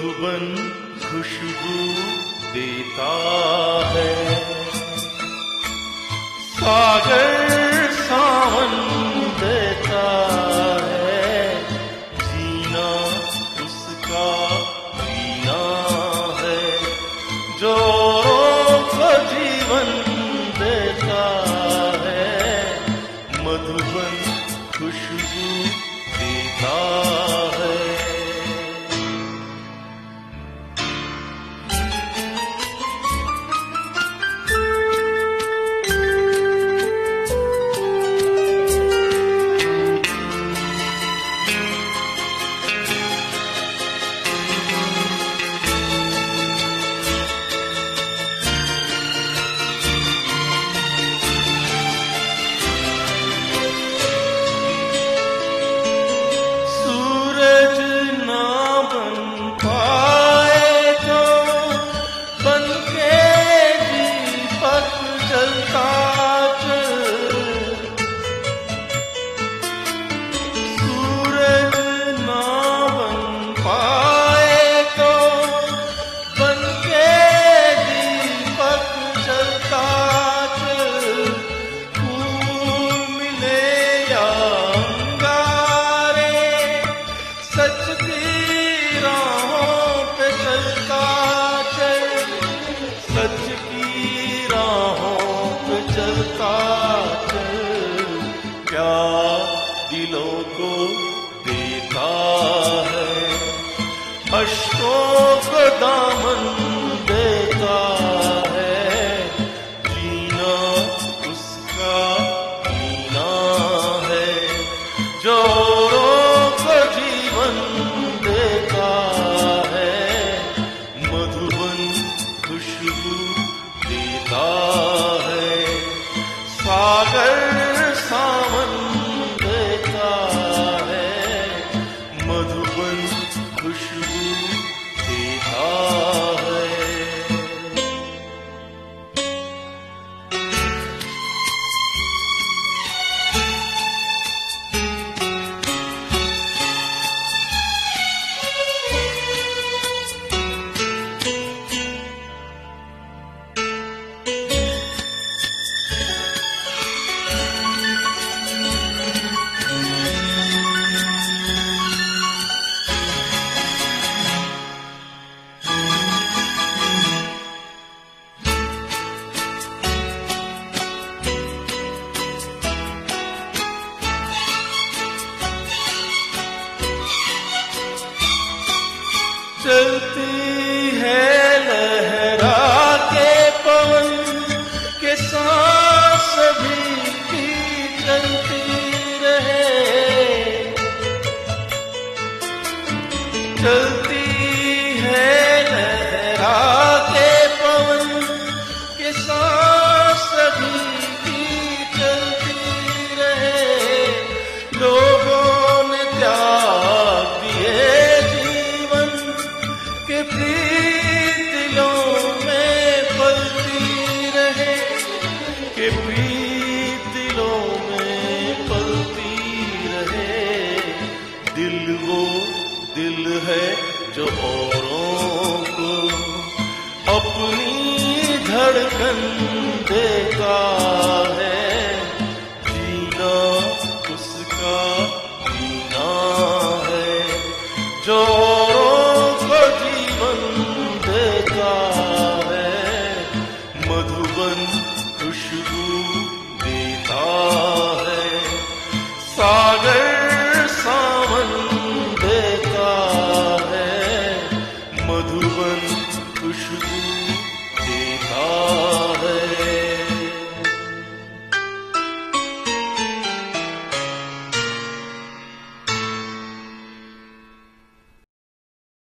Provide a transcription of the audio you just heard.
मधुबन खुशबू देता है। सागर सावन देता है, जीना उसका जीना है। जोरों को जीवन देता है, मधुबन खुशबू देता है। दिलों को देता है, अश्कों को दामन देता है। जीना उसका जीना है, जोरों को जीवन देता है, मधुबन खुशबू देता है। सागर सावन देता है, मधुबन खुशबू देता है। चलती है लहरा के पवन के सांस भी की चलती रहे। चलती है लहरा के पवन के सांस भी की चलती रहे। लोगों ने त्याग दिए के प्रीत दिलों में पलती रहे, के प्रीत दिलों में पलती रहे। दिल वो दिल है जो औरों को अपनी धड़कन देता है। जीना उसका जीना है, जो मधुबन खुशबू देता है। सागर सावन देता है, मधुबन खुशबू